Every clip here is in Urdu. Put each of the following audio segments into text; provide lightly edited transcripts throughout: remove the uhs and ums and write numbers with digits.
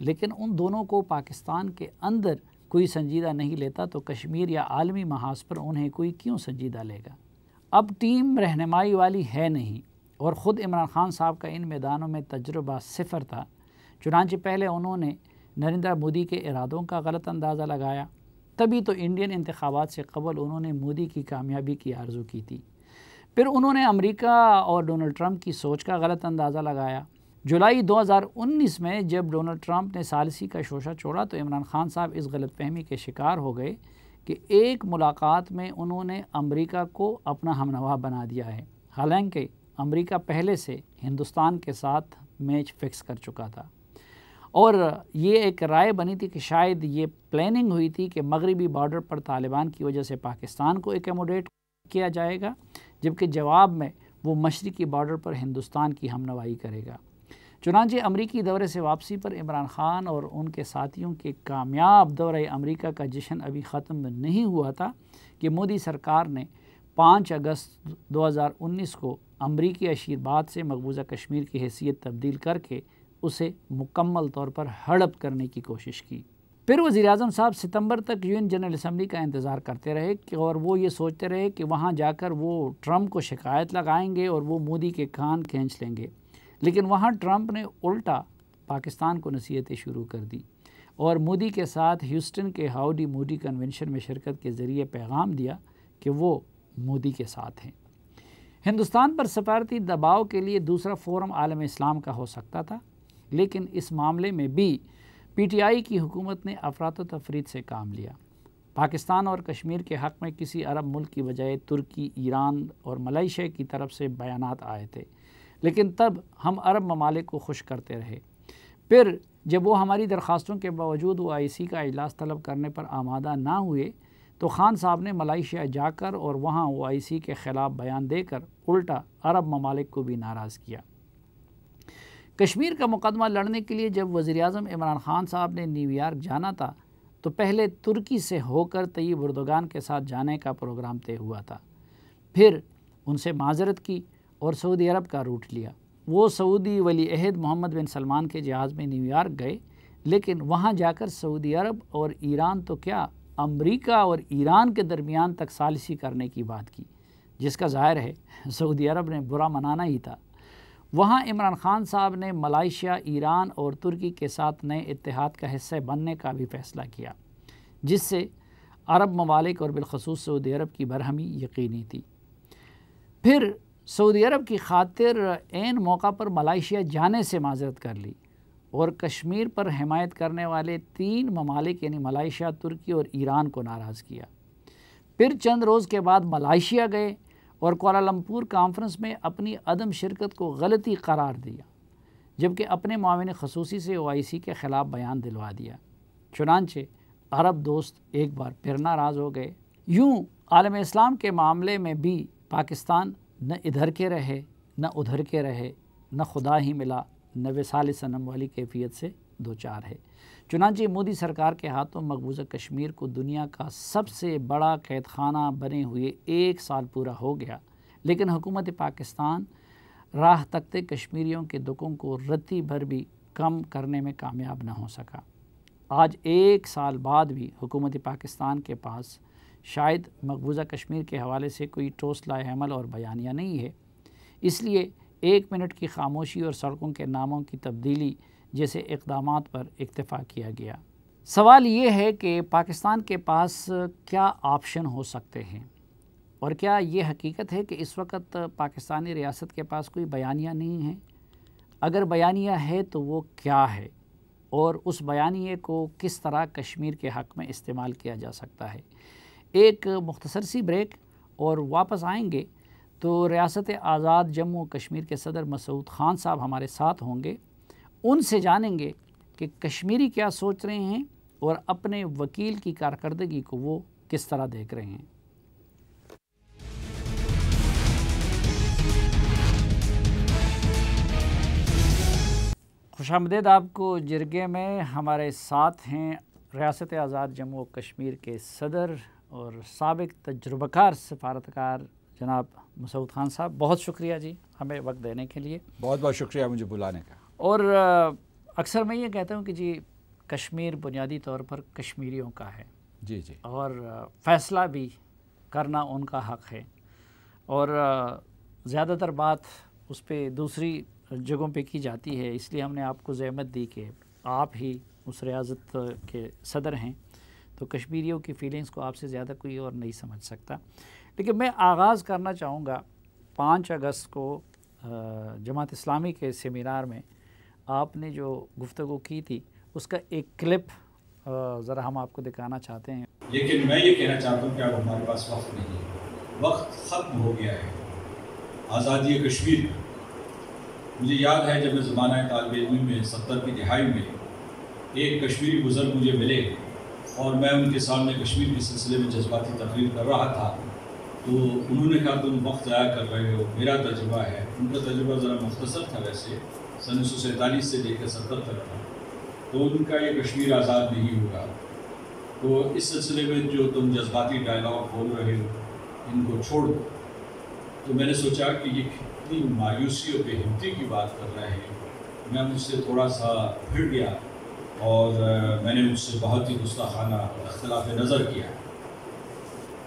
لیکن ان دونوں کو پاکستان کے اندر کوئی سنجیدہ نہیں لیتا تو کشمیر یا عالمی محاذ پر انہیں کوئی کیوں سنجیدہ لے گا؟ اب ٹیم رہنمائی والی ہے نہیں، اور خود عمران خان صاحب کا ان میدانوں میں تجربہ صفر تھا، چنانچہ پہلے انہوں نے نریندر مودی کے ارادوں کا غلط اندازہ لگایا، تبھی تو انڈین انتخابات سے قبل انہوں نے مودی کی کامیابی کی آرزو کی تھی۔ پھر انہوں نے امریکہ اور ڈونلڈ ٹرمپ کی سوچ کا غلط اندازہ لگایا۔ جولائی 2019 میں جب ڈونلڈ ٹرمپ نے ثالثی کا شوشہ چھوڑا تو عمران خان صاحب اس غلط فہمی کے شکار ہو گئے کہ ایک ملاقات میں انہوں نے امریکہ کو اپنا ہمنوا بنا دیا ہے، حالانکہ امریکہ پہلے سے ہندوستان کے ساتھ میچ فکس کر چکا تھا، اور یہ ایک رائے بنی تھی کہ شاید یہ پلاننگ ہوئی تھی کہ مغربی بارڈر پر طالبان کی وجہ سے پاکستان کو ایکوموڈیٹ کیا جائے گا، جبکہ جواب میں وہ مشرقی بارڈر پر ہندوستان کی ہمنوائی کرے گا۔ چنانچہ امریکی دورے سے واپسی پر عمران خان اور ان کے ساتھیوں کے کامیاب دورہ امریکہ کا جشن ابھی ختم نہیں ہوا تھا کہ مودی سرکار نے 5 اگست 2019 کو امریکی آشیرواد سے مقبوضہ کشمیر کی حیثیت تبدیل کر کے اسے مکمل طور پر ہڑپ کرنے کی کوشش کی۔ پھر وزیر اعظم صاحب ستمبر تک UN جنرل اسمبلی کا انتظار کرتے رہے اور وہ یہ سوچتے رہے کہ وہاں جا کر وہ ٹرمپ کو شکایت لگائیں گے اور وہ مودی کے کان کھینچ لیں گے، لیکن وہاں ٹرمپ نے الٹا پاکستان کو نصیحتیں شروع کر دی اور مودی کے ساتھ ہیوسٹن کے ہاؤڈی مودی کنونشن میں شرکت کے ذریعے پیغام دیا کہ وہ مودی کے ساتھ ہیں۔ ہندوستان پر سفارتی دباؤ کے لیے دوسرا فورم عالم اسلام کا ہو سکتا تھا، لیکن اس معاملے میں بھی PTI کی حکومت نے افراط و تفرید سے کام لیا۔ پاکستان اور کشمیر کے حق میں کسی عرب ملک کی بجائے ترکی، ایران اور ملائیشیا کی طرف سے بیانات آئے تھے، لیکن تب ہم عرب ممالک کو خوش کرتے رہے۔ پھر جب وہ ہماری درخواستوں کے باوجود OIC کا اجلاس طلب کرنے پر آمادہ نہ ہوئے تو خان صاحب نے ملائیشیا جا کر اور وہاں OIC کے خلاف بیان دے کر الٹا عرب ممالک کو بھی ناراض کیا۔ کشمیر کا مقدمہ لڑنے کے لیے جب وزیر اعظم عمران خان صاحب نے نیو یارک جانا تھا تو پہلے ترکی سے ہو کر طیب اردوغان کے ساتھ جانے کا پروگرام طے ہوا تھا، پھر ان سے معذرت کی اور سعودی عرب کا روٹ لیا۔ وہ سعودی ولی عہد محمد بن سلمان کے جہاز میں نیو یارک گئے، لیکن وہاں جا کر سعودی عرب اور ایران تو کیا، امریکہ اور ایران کے درمیان تک ثالثی کرنے کی بات کی، جس کا ظاہر ہے سعودی عرب نے برا منانا ہی تھا۔ وہاں عمران خان صاحب نے ملائیشیا، ایران اور ترکی کے ساتھ نئے اتحاد کا حصہ بننے کا بھی فیصلہ کیا، جس سے عرب ممالک اور بالخصوص سعودی عرب کی برہمی یقینی تھی۔ پھر سعودی عرب کی خاطر عین موقع پر ملائیشیا جانے سے معذرت کر لی اور کشمیر پر حمایت کرنے والے 3 ممالک یعنی ملائیشیا، ترکی اور ایران کو ناراض کیا۔ پھر چند روز کے بعد ملائیشیا گئے اور کوالالمپور کانفرنس میں اپنی عدم شرکت کو غلطی قرار دیا، جبکہ اپنے معاون خصوصی سے OIC کے خلاف بیان دلوا دیا۔ چنانچہ عرب دوست ایک بار پھر ناراض ہو گئے۔ یوں عالم اسلام کے معاملے میں بھی پاکستان نہ ادھر کے رہے نہ ادھر کے رہے، نہ خدا ہی ملا نہ وصال صنم والی کیفیت سے دوچار ہے۔ چنانچہ مودی سرکار کے ہاتھوں مقبوضہ کشمیر کو دنیا کا سب سے بڑا قید خانہ بنے ہوئے 1 سال پورا ہو گیا، لیکن حکومت پاکستان راہ تکتے کشمیریوں کے دکھوں کو رتی بھر بھی کم کرنے میں کامیاب نہ ہو سکا۔ آج 1 سال بعد بھی حکومت پاکستان کے پاس شاید مقبوضہ کشمیر کے حوالے سے کوئی ٹھوس لائحہ عمل اور بیانیہ نہیں ہے، اس لیے 1 منٹ کی خاموشی اور سڑکوں کے ناموں کی تبدیلی جیسے اقدامات پر اکتفا کیا گیا۔ سوال یہ ہے کہ پاکستان کے پاس کیا آپشن ہو سکتے ہیں، اور کیا یہ حقیقت ہے کہ اس وقت پاکستانی ریاست کے پاس کوئی بیانیہ نہیں ہے؟ اگر بیانیہ ہے تو وہ کیا ہے، اور اس بیانیے کو کس طرح کشمیر کے حق میں استعمال کیا جا سکتا ہے؟ ایک مختصر سی بریک اور واپس آئیں گے تو ریاست آزاد جموں و کشمیر کے صدر مسعود خان صاحب ہمارے ساتھ ہوں گے، ان سے جانیں گے کہ کشمیری کیا سوچ رہے ہیں اور اپنے وکیل کی کارکردگی کو وہ کس طرح دیکھ رہے ہیں۔ خوش آمدید آپ کو جرگے میں۔ ہمارے ساتھ ہیں ریاست آزاد جموں و کشمیر کے صدر اور سابق تجربہ کار سفارتکار جناب مسعود خان صاحب، بہت شکریہ جی ہمیں وقت دینے کے لیے۔ بہت بہت شکریہ مجھے بلانے کا۔ اور اکثر میں یہ کہتا ہوں کہ جی کشمیر بنیادی طور پر کشمیریوں کا ہے، جی جی، اور فیصلہ بھی کرنا ان کا حق ہے، اور زیادہ تر بات اس پہ دوسری جگہوں پہ کی جاتی ہے، اس لیے ہم نے آپ کو زحمت دی کہ آپ ہی اس ریاست کے صدر ہیں، تو کشمیریوں کی فیلنگز کو آپ سے زیادہ کوئی اور نہیں سمجھ سکتا۔ لیکن میں آغاز کرنا چاہوں گا 5 اگست کو جماعت اسلامی کے سیمینار میں آپ نے جو گفتگو کی تھی اس کا ایک کلپ ذرا ہم آپ کو دکھانا چاہتے ہیں۔ لیکن میں یہ کہنا چاہتا ہوں کہ اب ہمارے پاس وقت نہیں ہے، وقت ختم ہو گیا ہے آزادی کشمیر کا۔ مجھے یاد ہے جب میں زمانہ طالب علمی میں 70 کی دہائی میں ایک کشمیری بزرگ مجھے ملے اور میں ان کے سامنے کشمیر کے سلسلے میں جذباتی تقریر کر رہا تھا، تو انہوں نے کہا تم وقت ضائع کر رہے ہو، میرا تجربہ ہے۔ ان کا تجربہ ذرا مختصر تھا ویسے، سن 1947 سے لے کر 70 تک تھا، تو ان کا یہ کشمیر آزاد نہیں ہوگا۔ تو اس سلسلے میں جو تم جذباتی ڈائلاگ بول رہے ہو ان کو چھوڑ دو۔ تو میں نے سوچا کہ یہ کتنی مایوسی اور بے ہمتی کی بات کر رہے ہیں۔ میں مجھ سے تھوڑا سا پھر گیا اور میں نے مجھ سے بہت ہی گستاخانہ اختلاف نظر کیا۔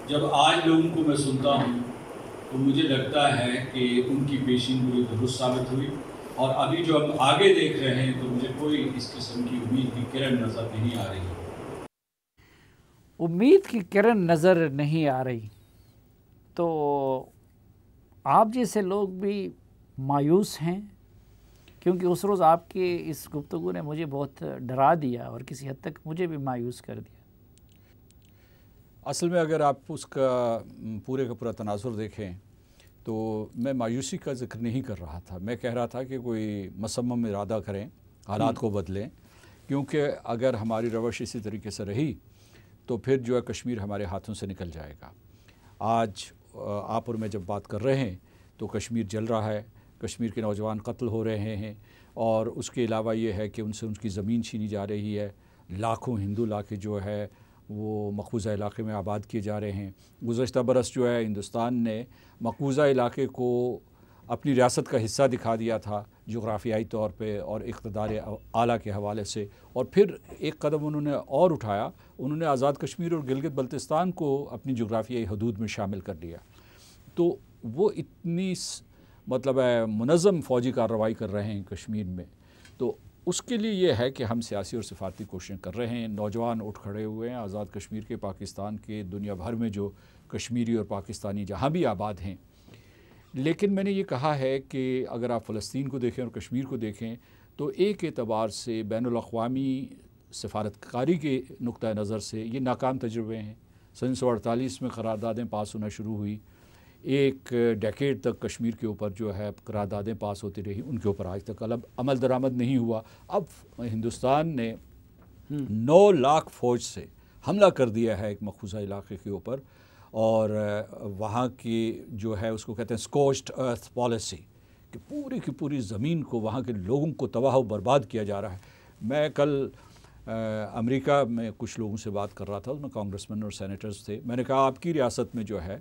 جب آج لوگوں کو میں سنتا ہوں تو مجھے لگتا ہے کہ ان کی پیشین گوئی درست ثابت ہوئی، اور ابھی جو ہم آگے دیکھ رہے ہیں تو مجھے کوئی اس قسم کی امید کی کرن نظر نہیں آ رہی۔ امید کی کرن نظر نہیں آ رہی، تو آپ جیسے لوگ بھی مایوس ہیں، کیونکہ اس روز آپ کی اس گفتگو نے مجھے بہت ڈرا دیا اور کسی حد تک مجھے بھی مایوس کر دیا۔ اصل میں اگر آپ اس کا پورے کا پورا تناظر دیکھیں تو میں مایوسی کا ذکر نہیں کر رہا تھا، میں کہہ رہا تھا کہ کوئی مصمم ارادہ کریں، حالات کو بدلیں، کیونکہ اگر ہماری روش اسی طریقے سے رہی تو پھر جو ہے کشمیر ہمارے ہاتھوں سے نکل جائے گا۔ آج آپ اور میں جب بات کر رہے ہیں تو کشمیر جل رہا ہے، کشمیر کے نوجوان قتل ہو رہے ہیں، اور اس کے علاوہ یہ ہے کہ ان سے ان کی زمین چھینی جا رہی ہے، لاکھوں ہندو علاقے جو ہے وہ مقبوضہ علاقے میں آباد کیے جا رہے ہیں۔ گزشتہ برس جو ہے ہندوستان نے مقبوضہ علاقے کو اپنی ریاست کا حصہ دکھا دیا تھا جغرافیائی طور پہ اور اقتدار اعلیٰ کے حوالے سے، اور پھر ایک قدم انہوں نے اور اٹھایا، انہوں نے آزاد کشمیر اور گلگت بلتستان کو اپنی جغرافیائی حدود میں شامل کر لیا۔ تو وہ اتنی مطلب ہے منظم فوجی کارروائی کر رہے ہیں کشمیر میں، تو اس کے لیے یہ ہے کہ ہم سیاسی اور سفارتی کوششیں کر رہے ہیں، نوجوان اٹھ کھڑے ہوئے ہیں آزاد کشمیر کے، پاکستان کے، دنیا بھر میں جو کشمیری اور پاکستانی جہاں بھی آباد ہیں۔ لیکن میں نے یہ کہا ہے کہ اگر آپ فلسطین کو دیکھیں اور کشمیر کو دیکھیں تو ایک اعتبار سے بین الاقوامی سفارتکاری کے نقطہ نظر سے یہ ناکام تجربے ہیں۔ سن 1948 میں قراردادیں پاس ہونا شروع ہوئی، ایک ڈیکیڈ تک کشمیر کے اوپر جو ہے قراردادیں پاس ہوتی رہی، ان کے اوپر آج تک عمل درآمد نہیں ہوا۔ اب ہندوستان نے 9 لاکھ فوج سے حملہ کر دیا ہے ایک مقبوضہ علاقے کے اوپر، اور وہاں کی جو ہے اس کو کہتے ہیں اسکوچڈ ارتھ پالیسی، کہ پوری کی پوری زمین کو، وہاں کے لوگوں کو تباہ و برباد کیا جا رہا ہے۔ میں کل امریکہ میں کچھ لوگوں سے بات کر رہا تھا، اس میں کانگریس مین اور سینیٹرز تھے، میں نے کہا آپ کی ریاست میں جو ہے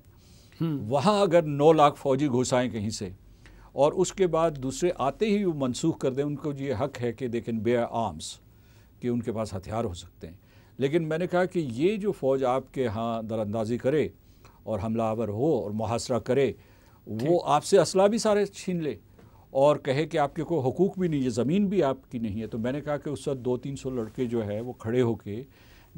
وہاں اگر 9 لاکھ فوجی گھسائیں کہیں سے اور اس کے بعد دوسرے آتے ہی وہ منسوخ کر دیں، ان کو یہ حق ہے کہ دے کین بیئر آرمز، کہ ان کے پاس ہتھیار ہو سکتے ہیں۔ لیکن میں نے کہا کہ یہ جو فوج آپ کے ہاں در اندازی کرے اور حملہ آور ہو اور محاصرہ کرے، وہ آپ سے اسلحہ بھی سارے چھین لے اور کہے کہ آپ کے کوئی حقوق بھی نہیں ہے، زمین بھی آپ کی نہیں ہے، تو میں نے کہا کہ اس وقت 200-300 لڑکے جو ہے وہ کھڑے ہو کے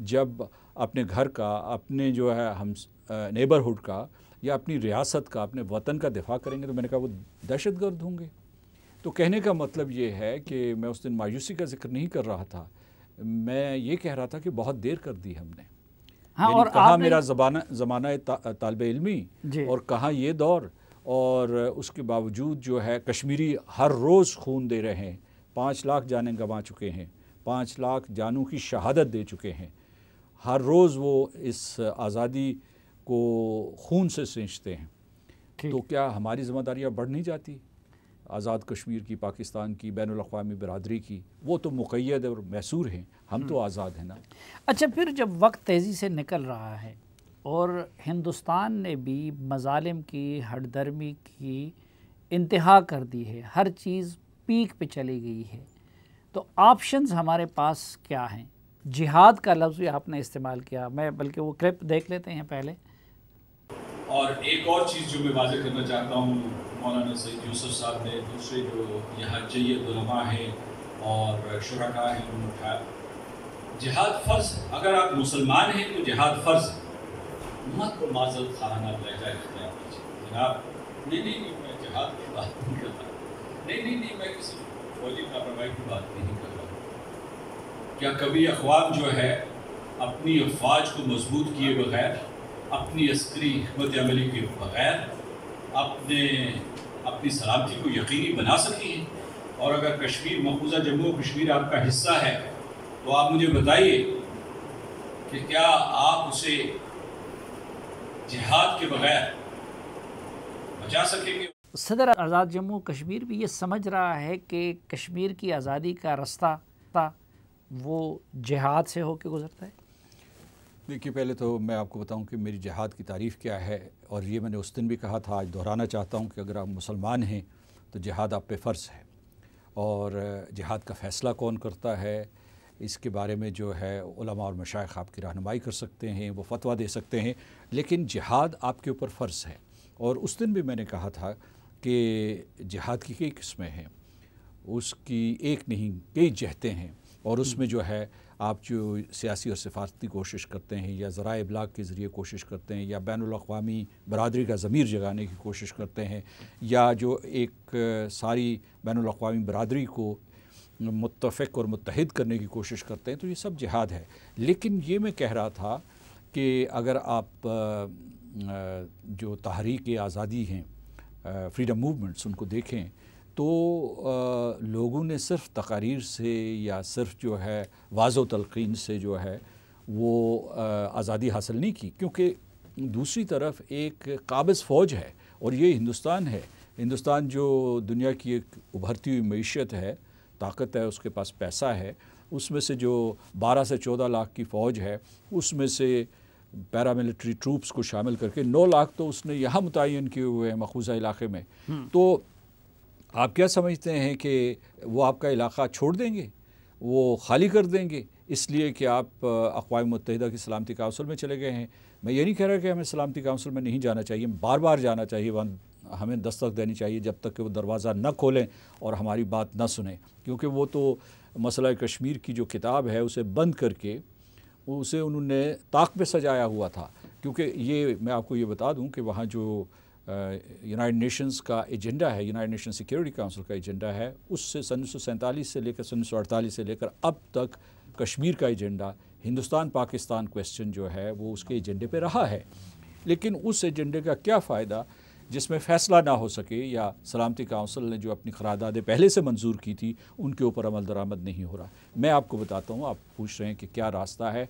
جب اپنے گھر کا، اپنے جو ہے ہم نیبرہڈ کا یا اپنی ریاست کا، اپنے وطن کا دفاع کریں گے، تو میں نے کہا وہ دہشت گرد ہوں گے۔ تو کہنے کا مطلب یہ ہے کہ میں اس دن مایوسی کا ذکر نہیں کر رہا تھا، میں یہ کہہ رہا تھا کہ بہت دیر کر دی ہم نے، یعنی کہاں میرا زمانہ طالب علمی اور کہاں یہ دور، اور اس کے باوجود جو ہے کشمیری ہر روز خون دے رہے ہیں، 5 لاکھ جانیں گنوا چکے ہیں، 5 لاکھ جانوں کی شہادت دے چکے ہیں، ہر روز وہ اس آزادی کو خون سے سینچتے ہیں۔ تو کیا ہماری ذمہ داریاں بڑھ نہیں جاتی آزاد کشمیر کی، پاکستان کی، بین الاقوامی برادری کی؟ وہ تو مقید اور محصور ہیں، ہم تو آزاد ہیں نا۔ اچھا، پھر جب وقت تیزی سے نکل رہا ہے اور ہندوستان نے بھی مظالم کی، ہٹ درمی کی انتہا کر دی ہے، ہر چیز پیک پہ چلی گئی ہے، تو آپشنز ہمارے پاس کیا ہیں؟ جہاد کا لفظ بھی آپ نے استعمال کیا، میں بلکہ وہ کلپ دیکھ لیتے ہیں پہلے۔ اور ایک اور چیز جو میں واضح کرنا چاہتا ہوں، مولانا سید یوسف صاحب نے، دوسرے جو یہاں جید علماء ہیں اور شرکاء ہیں، انہوں نے اٹھایا جہاد فرض ہے۔ اگر آپ مسلمان ہیں تو جہاد فرض ہے، مت معذرت خانہ لہجہ اختیار کیجیے جناب۔ نہیں میں جہاد کی بات نہیں کر رہا، نہیں میں کسی فوجی کارروائی کی بات نہیں کر رہا۔ کیا کبھی اقوام جو ہے اپنی افواج کو مضبوط کیے بغیر، اپنی عسکری حکمت عملی کے بغیر اپنی سلامتی کو یقینی بنا سکی ہیں؟ اور اگر کشمیر، مقبوضہ جموں و کشمیر آپ کا حصہ ہے تو آپ مجھے بتائیے کہ کیا آپ اسے جہاد کے بغیر بچا سکیں گے؟ صدر آزاد جموں کشمیر بھی یہ سمجھ رہا ہے کہ کشمیر کی آزادی کا رستہ وہ جہاد سے ہو کے گزرتا ہے۔ دیکھیے، پہلے تو میں آپ کو بتاؤں کہ میری جہاد کی تعریف کیا ہے، اور یہ میں نے اس دن بھی کہا تھا، آج دہرانا چاہتا ہوں کہ اگر آپ مسلمان ہیں تو جہاد آپ پہ فرض ہے، اور جہاد کا فیصلہ کون کرتا ہے اس کے بارے میں جو ہے علماء اور مشائخ آپ کی رہنمائی کر سکتے ہیں، وہ فتویٰ دے سکتے ہیں، لیکن جہاد آپ کے اوپر فرض ہے۔ اور اس دن بھی میں نے کہا تھا کہ جہاد کی کئی قسمیں ہیں، اس کی ایک نہیں کئی جہتیں ہیں، اور اس میں جو ہے آپ جو سیاسی اور سفارتی کوشش کرتے ہیں، یا ذرائع ابلاغ کے ذریعے کوشش کرتے ہیں، یا بین الاقوامی برادری کا ضمیر جگانے کی کوشش کرتے ہیں، یا جو ایک ساری بین الاقوامی برادری کو متفق اور متحد کرنے کی کوشش کرتے ہیں، تو یہ سب جہاد ہے۔ لیکن یہ میں کہہ رہا تھا کہ اگر آپ جو تحریک آزادی ہیں، فریڈم موومنٹس، ان کو دیکھیں تو لوگوں نے صرف تقاریر سے یا صرف جو ہے واضح و تلقین سے جو ہے وہ آزادی حاصل نہیں کی، کیونکہ دوسری طرف ایک قابض فوج ہے، اور یہ ہندوستان ہے۔ ہندوستان جو دنیا کی ایک ابھرتی ہوئی معیشت ہے، طاقت ہے، اس کے پاس پیسہ ہے، اس میں سے جو 12 سے 14 لاکھ کی فوج ہے، اس میں سے پیراملٹری ٹروپس کو شامل کر کے 9 لاکھ تو اس نے یہاں متعین کیے ہوئے ہیں مقبوضہ علاقے میں۔ تو آپ کیا سمجھتے ہیں کہ وہ آپ کا علاقہ چھوڑ دیں گے، وہ خالی کر دیں گے اس لیے کہ آپ اقوام متحدہ کی سلامتی کونسل میں چلے گئے ہیں؟ میں یہ نہیں کہہ رہا کہ ہمیں سلامتی کونسل میں نہیں جانا چاہیے، بار بار جانا چاہیے، ہمیں دستک دینی چاہیے جب تک کہ وہ دروازہ نہ کھولیں اور ہماری بات نہ سنیں، کیونکہ وہ تو مسئلہ کشمیر کی جو کتاب ہے اسے بند کر کے اسے انہوں نے طاق پہ سجایا ہوا تھا۔ کیونکہ یہ میں آپ کو یہ بتا دوں کہ وہاں جو یونائٹڈ نیشنز کا ایجنڈا ہے، یونائٹڈ نیشن سیکیورٹی کونسل کا ایجنڈا ہے، اس سے 1947 سے لے کر 1948 سے لے کر اب تک کشمیر کا ایجنڈا، ہندوستان پاکستان کویسچن جو ہے وہ اس کے ایجنڈے پہ رہا ہے۔ لیکن اس ایجنڈے کا کیا فائدہ جس میں فیصلہ نہ ہو سکے، یا سلامتی کونسل نے جو اپنی قراردادیں پہلے سے منظور کی تھی ان کے اوپر عمل درآمد نہیں ہو رہا۔ میں آپ کو بتاتا ہوں، آپ پوچھ رہے ہیں کہ کیا راستہ ہے۔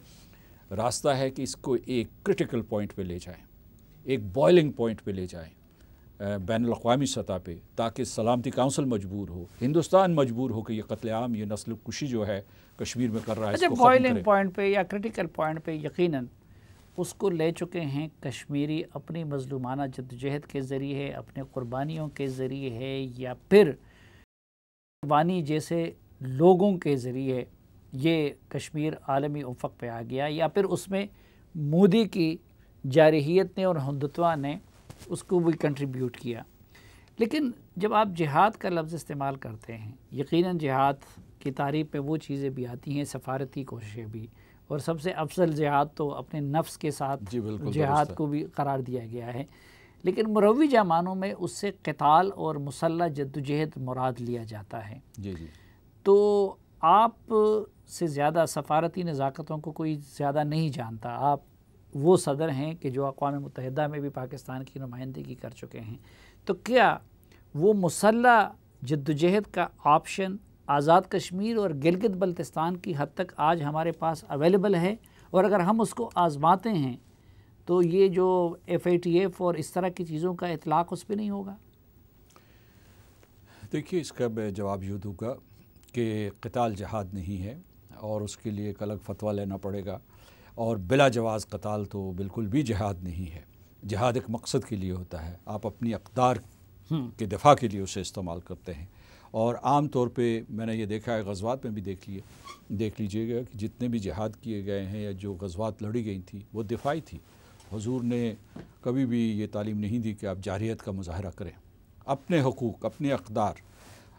راستہ ہے کہ اس کو ایک کرٹیکل پوائنٹ پہ لے جائیں، ایک بوائلنگ پوائنٹ پہ لے جائیں بین الاقوامی سطح پہ، تاکہ سلامتی کونسل مجبور ہو، ہندوستان مجبور ہو کہ یہ قتل عام، یہ نسل کشی جو ہے کشمیر میں کر رہا ہے، اس کو ختم کرے۔ بوائلنگ پوائنٹ پہ یا کرٹیکل پوائنٹ پہ یقیناً اس کو لے چکے ہیں کشمیری اپنی مظلومانہ جدوجہد کے ذریعے، اپنے قربانیوں کے ذریعے ہے، یا پھر قربانی جیسے لوگوں کے ذریعے یہ کشمیر عالمی افق پہ آ گیا، یا پھر اس میں مودی کی جارحیت نے اور ہندوتوا نے اس کو بھی کنٹریبیوٹ کیا۔ لیکن جب آپ جہاد کا لفظ استعمال کرتے ہیں، یقیناً جہاد کی تعریف پہ وہ چیزیں بھی آتی ہیں، سفارتی کوششیں بھی، اور سب سے افضل جہاد تو اپنے نفس کے ساتھ جہاد کو بھی قرار دیا گیا ہے۔ لیکن مروجہ معنوں میں اس سے قتال اور مسلح جدوجہد مراد لیا جاتا ہے۔ تو آپ سے زیادہ سفارتی نزاکتوں کو کوئی زیادہ نہیں جانتا، آپ وہ صدر ہیں کہ جو اقوام متحدہ میں بھی پاکستان کی نمائندگی کر چکے ہیں، تو کیا وہ مسلح جدوجہد کا آپشن آزاد کشمیر اور گلگت بلتستان کی حد تک آج ہمارے پاس اویلیبل ہے؟ اور اگر ہم اس کو آزماتے ہیں تو یہ جو FATF اور اس طرح کی چیزوں کا اطلاق اس پہ نہیں ہوگا؟ دیکھیے، اس کا جواب یوں دوں گا کہ قتال جہاد نہیں ہے، اور اس کے لیے ایک الگ فتویٰ لینا پڑے گا، اور بلا جواز قتال تو بالکل بھی جہاد نہیں ہے۔ جہاد ایک مقصد کے لیے ہوتا ہے، آپ اپنی اقدار کے دفاع کے لیے اسے استعمال کرتے ہیں، اور عام طور پہ میں نے یہ دیکھا ہے، غزوات میں بھی دیکھ لیجئے گا کہ جتنے بھی جہاد کیے گئے ہیں یا جو غزوات لڑی گئی تھی وہ دفاعی تھی۔ حضور نے کبھی بھی یہ تعلیم نہیں دی کہ آپ جارحیت کا مظاہرہ کریں، اپنے حقوق، اپنے اقدار،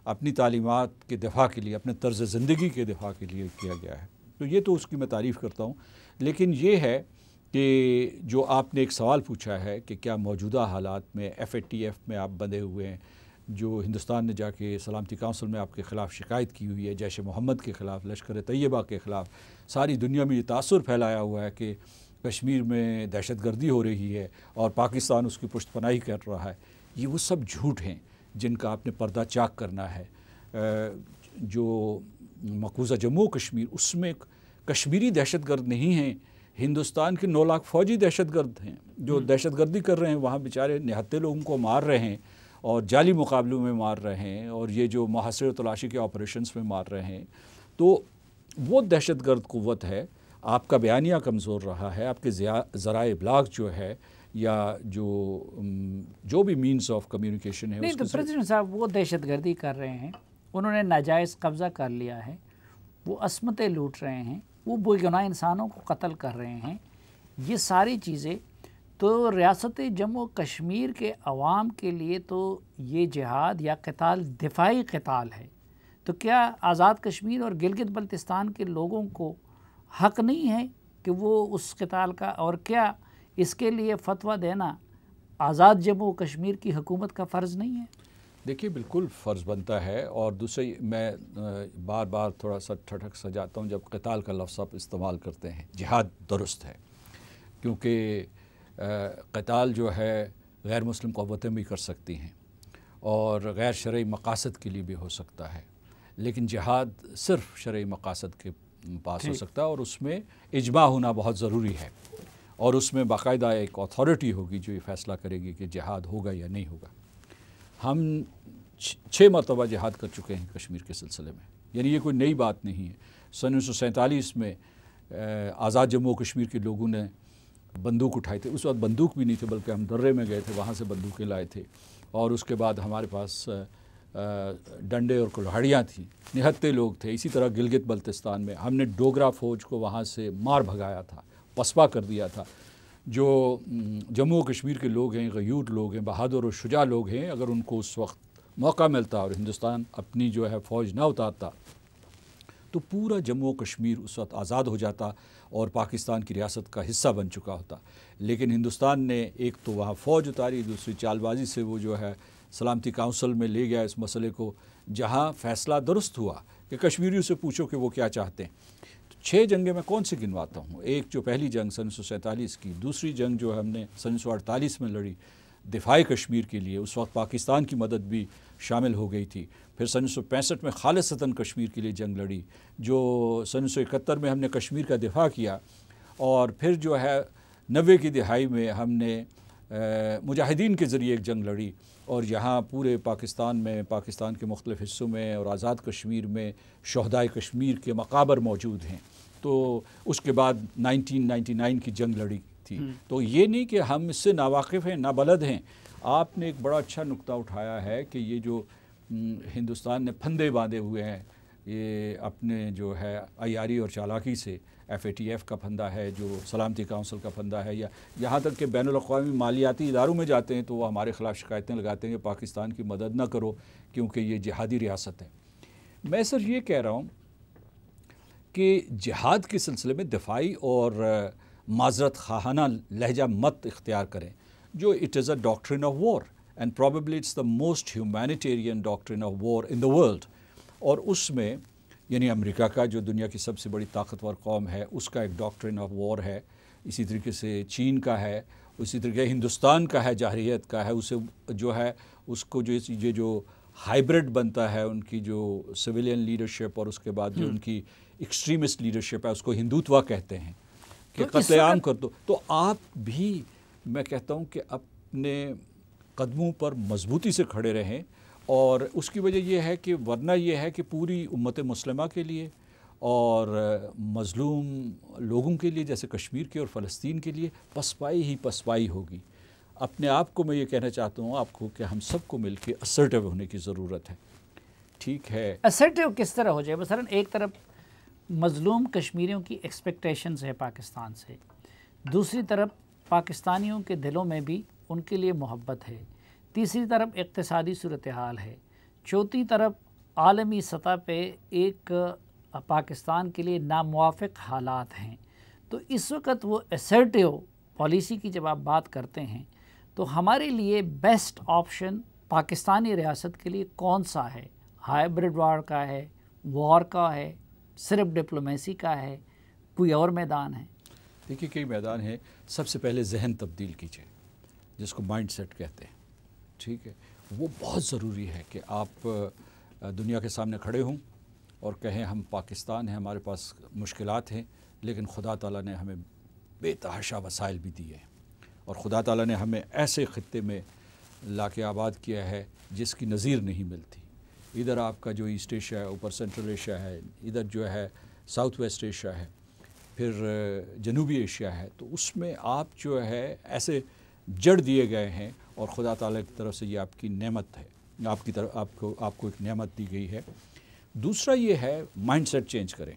اپنی تعلیمات کے دفاع کے لیے، اپنے طرز زندگی کے دفاع کے لیے کیا گیا ہے۔ تو یہ تو اس کی میں تعریف کرتا ہوں، لیکن یہ ہے کہ جو آپ نے ایک سوال پوچھا ہے کہ کیا موجودہ حالات میں FATF میں آپ بندے ہوئے ہیں، جو ہندوستان نے جا کے سلامتی کونسل میں آپ کے خلاف شکایت کی ہوئی ہے، جیش محمد کے خلاف، لشکر طیبہ کے خلاف، ساری دنیا میں یہ تاثر پھیلایا ہوا ہے کہ کشمیر میں دہشت گردی ہو رہی ہے اور پاکستان اس کی پشت پناہی کر رہا ہے، یہ وہ سب جھوٹ ہیں جن کا آپ نے پردہ چاک کرنا ہے۔ جو مقبوضہ جموں و کشمیر، اس میں کشمیری دہشت گرد نہیں ہیں، ہندوستان کے 9 لاکھ فوجی دہشت گرد ہیں جو دہشت گردی کر رہے ہیں، وہاں بیچارے نہتے لوگوں کو مار رہے ہیں اور جعلی مقابلوں میں مار رہے ہیں، اور یہ جو محاصرے و تلاشی کے آپریشنز میں مار رہے ہیں، تو وہ دہشت گرد قوت ہے۔ آپ کا بیانیہ کمزور رہا ہے، آپ کے ذرائع ابلاغ جو ہے یا جو بھی مینز آف کمیونیکیشن ہے، نہیں تو پریزیڈنٹ صاحب وہ دہشت گردی کر رہے ہیں، انہوں نے ناجائز قبضہ کر لیا ہے، وہ عصمتیں لوٹ رہے ہیں، وہ بے گناہ انسانوں کو قتل کر رہے ہیں، یہ ساری چیزیں تو ریاست جموں کشمیر کے عوام کے لیے تو یہ جہاد یا قتال دفاعی قتال ہے، تو کیا آزاد کشمیر اور گلگت بلتستان کے لوگوں کو حق نہیں ہے کہ وہ اس قتال کا، اور کیا اس کے لیے فتویٰ دینا آزاد جموں و کشمیر کی حکومت کا فرض نہیں ہے؟ دیکھیے بالکل فرض بنتا ہے، اور دوسری میں بار بار تھوڑا سا ٹھٹک سا جاتا ہوں جب قتال کا لفظ آپ استعمال کرتے ہیں۔ جہاد درست ہے، کیونکہ قتال جو ہے غیر مسلم قوتیں بھی کر سکتی ہیں اور غیر شرعی مقاصد کے لیے بھی ہو سکتا ہے، لیکن جہاد صرف شرعی مقاصد کے پاس ہو سکتا ہے، اور اس میں اجماع ہونا بہت ضروری ہے، اور اس میں باقاعدہ ایک اتھارٹی ہوگی جو یہ فیصلہ کرے گی کہ جہاد ہوگا یا نہیں ہوگا۔ ہم 6 مرتبہ جہاد کر چکے ہیں کشمیر کے سلسلے میں، یعنی یہ کوئی نئی بات نہیں ہے۔ سن 1947 میں آزاد جموں و کشمیر کے لوگوں نے بندوق اٹھائے تھے، اس وقت بندوق بھی نہیں تھے بلکہ ہم درے میں گئے تھے، وہاں سے بندوقیں لائے تھے، اور اس کے بعد ہمارے پاس ڈنڈے اور کلہاڑیاں تھیں، نہتے لوگ تھے۔ اسی طرح گلگت بلتستان میں ہم نے ڈوگرا فوج کو وہاں سے مار بھگایا تھا، پسپا کر دیا تھا۔ جو جموں و کشمیر کے لوگ ہیں، غیور لوگ ہیں، بہادر اور شجاع لوگ ہیں، اگر ان کو اس وقت موقع ملتا اور ہندوستان اپنی جو ہے فوج نہ اتارتا تو پورا جموں و کشمیر اس وقت آزاد ہو جاتا اور پاکستان کی ریاست کا حصہ بن چکا ہوتا، لیکن ہندوستان نے ایک تو وہاں فوج اتاری، دوسری چال بازی سے وہ جو ہے سلامتی کونسل میں لے گیا اس مسئلے کو، جہاں فیصلہ درست ہوا کہ کشمیریوں سے پوچھو کہ وہ کیا چاہتے ہیں۔ 6 جنگیں میں کون سی گنواتا ہوں؟ ایک جو پہلی جنگ سن 1947 کی، دوسری جنگ جو ہم نے سن 1948 میں لڑی دفاعی کشمیر کے لیے، اس وقت پاکستان کی مدد بھی شامل ہو گئی تھی، پھر سن 1965 میں خالصتاً کشمیر کے لیے جنگ لڑی، جو سن 1971 میں ہم نے کشمیر کا دفاع کیا، اور پھر جو ہے 90 کی دہائی میں ہم نے مجاہدین کے ذریعے ایک جنگ لڑی، اور یہاں پورے پاکستان میں، پاکستان کے مختلف حصوں میں اور آزاد کشمیر میں شہدائے کشمیر کے مقابر موجود ہیں۔ تو اس کے بعد 1999 کی جنگ لڑی تھی۔ تو یہ نہیں کہ ہم اس سے ناواقف ہیں، نابلد ہیں۔ آپ نے ایک بڑا اچھا نقطہ اٹھایا ہے کہ یہ جو ہندوستان نے پھندے باندھے ہوئے ہیں، یہ اپنے جو ہے عیاری اور چالاکی سے، FATF کا پھندا ہے، جو سلامتی کونسل کا پھندا ہے، یا یہاں تک کہ بین الاقوامی مالیاتی اداروں میں جاتے ہیں تو وہ ہمارے خلاف شکایتیں لگاتے ہیں کہ پاکستان کی مدد نہ کرو کیونکہ یہ جہادی ریاست ہے۔ میں سر یہ کہہ رہا ہوں کہ جہاد کے سلسلے میں دفاعی اور معذرت خواہانہ لہجہ مت اختیار کریں، جو it is a doctrine of war and probably it's the most humanitarian doctrine of war in the world, اور اس میں یعنی امریکہ کا جو دنیا کی سب سے بڑی طاقتور قوم ہے اس کا ایک ڈاکٹرن آف وار ہے، اسی طریقے سے چین کا ہے، اسی طریقے ہندوستان کا ہے، جارحیت کا ہے، اسے جو ہے اس کو جو یہ جو ہائیبرڈ بنتا ہے ان کی جو سویلین لیڈرشپ اور اس کے بعد جو ان کی ایکسٹریمسٹ لیڈرشپ ہے اس کو ہندوتوا کہتے ہیں کہ قتل عام کر دو۔ تو آپ بھی میں کہتا ہوں کہ اپنے قدموں پر مضبوطی سے کھڑے رہیں، اور اس کی وجہ یہ ہے کہ ورنہ یہ ہے کہ پوری امت مسلمہ کے لیے اور مظلوم لوگوں کے لیے جیسے کشمیر کے اور فلسطین کے لیے پسپائی ہی پسپائی ہوگی۔ اپنے آپ کو میں یہ کہنا چاہتا ہوں آپ کو کہ ہم سب کو مل کے اسرٹیو ہونے کی ضرورت ہے۔ ٹھیک ہے. اسرٹیو کس طرح ہو جائے؟ مثلا ایک طرف مظلوم کشمیریوں کی ایکسپیکٹیشنز ہے پاکستان سے، دوسری طرف پاکستانیوں کے دلوں میں بھی ان کے لیے محبت ہے، تیسری طرف اقتصادی صورتحال ہے، چوتھی طرف عالمی سطح پہ ایک پاکستان کے لیے ناموافق حالات ہیں. تو اس وقت وہ اسرٹیو پالیسی کی جب آپ بات کرتے ہیں تو ہمارے لیے بیسٹ آپشن پاکستانی ریاست کے لیے کون سا ہے؟ ہائبرڈ وار کا ہے، وار کا ہے، صرف ڈپلومیسی کا ہے، کوئی اور میدان ہے؟ دیکھیے کئی میدان ہیں. سب سے پہلے ذہن تبدیل کیجیے جس کو مائنڈ سیٹ کہتے ہیں. ٹھیک ہے، وہ بہت ضروری ہے کہ آپ دنیا کے سامنے کھڑے ہوں اور کہیں ہم پاکستان ہیں، ہمارے پاس مشکلات ہیں، لیکن خدا تعالیٰ نے ہمیں بے تحاشا وسائل بھی دیے ہیں اور خدا تعالیٰ نے ہمیں ایسے خطے میں لا کے آباد کیا ہے جس کی نظیر نہیں ملتی. ادھر آپ کا جو ایسٹ ایشیا ہے، اوپر سینٹرل ایشیا ہے، ادھر جو ہے ساؤتھ ویسٹ ایشیا ہے، پھر جنوبی ایشیا ہے. تو اس میں آپ جو ہے ایسے جڑ دیے گئے ہیں اور خدا تعالیٰ کی طرف سے یہ آپ کی نعمت ہے، آپ کی طرف آپ کو ایک نعمت دی گئی ہے. دوسرا یہ ہے مائنڈ سیٹ چینج کریں.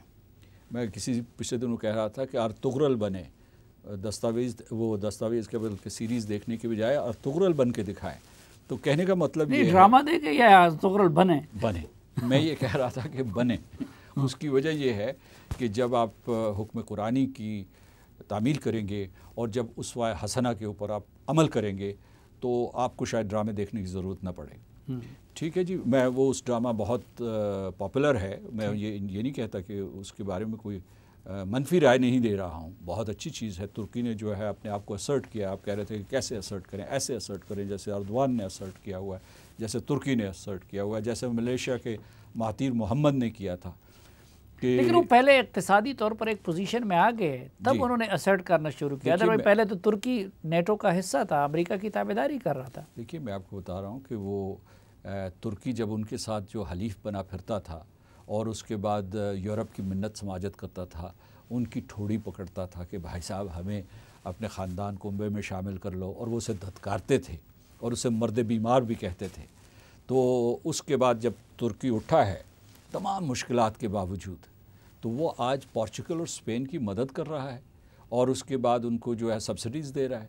میں کسی پچھلے دنوں کہہ رہا تھا کہ ارطغرل بنے، دستاویز کے بلکہ سیریز دیکھنے کے بجائے ارطغرل بن کے دکھائیں. تو کہنے کا مطلب یہ ڈرامہ دیکھے یا ارطغرل بنے. میں یہ کہہ رہا تھا کہ بنے. اس کی وجہ یہ ہے کہ جب آپ حکم قرآنی کی تعمیل کریں گے اور جب اسوہ حسنہ کے اوپر آپ عمل کریں گے تو آپ کو شاید ڈرامے دیکھنے کی ضرورت نہ پڑے. ٹھیک ہے جی. میں وہ اس ڈرامہ بہت پاپولر ہے، میں یہ نہیں کہتا کہ اس کے بارے میں کوئی منفی رائے نہیں دے رہا ہوں. بہت اچھی چیز ہے. ترکی نے جو ہے اپنے آپ کو اسرٹ کیا. آپ کہہ رہے تھے کہ کیسے اسرٹ کریں؟ ایسے اسرٹ کریں جیسے اردوان نے اسرٹ کیا ہوا ہے، جیسے ترکی نے اسرٹ کیا ہوا ہے، جیسے ملیشیا کے مہاتیر محمد نے کیا تھا. لیکن وہ پہلے اقتصادی طور پر ایک پوزیشن میں آ گئے تب انہوں نے اسرٹ کرنا شروع کیا. ادھر پہلے تو ترکی نیٹو کا حصہ تھا، امریکہ کی تابعداری کر رہا تھا. دیکھیے میں آپ کو بتا رہا ہوں کہ وہ ترکی جب ان کے ساتھ جو حلیف بنا پھرتا تھا اور اس کے بعد یورپ کی منت سماجت کرتا تھا، ان کی ٹھوڑی پکڑتا تھا کہ بھائی صاحب ہمیں اپنے خاندان کنبے میں شامل کر لو، اور وہ اسے دھتکارتے تھے اور اسے مرد بیمار بھی کہتے تھے. تو اس کے بعد جب ترکی اٹھا ہے تمام مشکلات کے باوجود، تو وہ آج پورچوگل اور اسپین کی مدد کر رہا ہے اور اس کے بعد ان کو جو ہے سبسڈیز دے رہا ہے.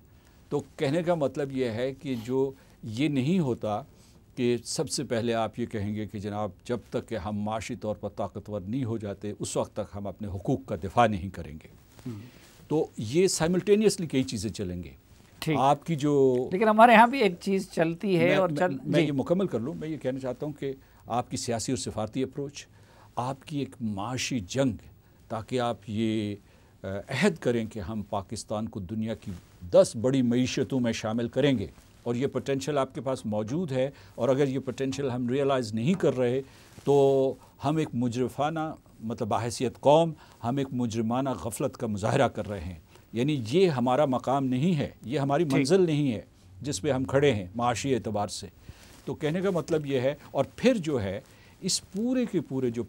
تو کہنے کا مطلب یہ ہے کہ جو یہ نہیں ہوتا کہ سب سے پہلے آپ یہ کہیں گے کہ جناب جب تک کہ ہم معاشی طور پر طاقتور نہیں ہو جاتے اس وقت تک ہم اپنے حقوق کا دفاع نہیں کریں گے. تو یہ سائملٹینیسلی کئی چیزیں چلیں گے. آپ کی جو لیکن ہمارے ہاں بھی ایک چیز چلتی ہے اور میں یہ مکمل کر لوں. میں یہ کہنا چاہتا ہوں کہ آپ کی سیاسی اور سفارتی اپروچ، آپ کی ایک معاشی جنگ، تاکہ آپ یہ عہد کریں کہ ہم پاکستان کو دنیا کی 10 بڑی معیشتوں میں شامل کریں گے، اور یہ پوٹینشل آپ کے پاس موجود ہے. اور اگر یہ پوٹینشل ہم ریئلائز نہیں کر رہے تو ہم ایک مجرفانہ مطلب بحیثیت قوم ہم ایک مجرمانہ غفلت کا مظاہرہ کر رہے ہیں. یعنی یہ ہمارا مقام نہیں ہے، یہ ہماری منزل نہیں ہے جس پہ ہم کھڑے ہیں معاشی اعتبار سے. تو کہنے کا مطلب یہ ہے. اور پھر جو ہے اس پورے کے پورے جو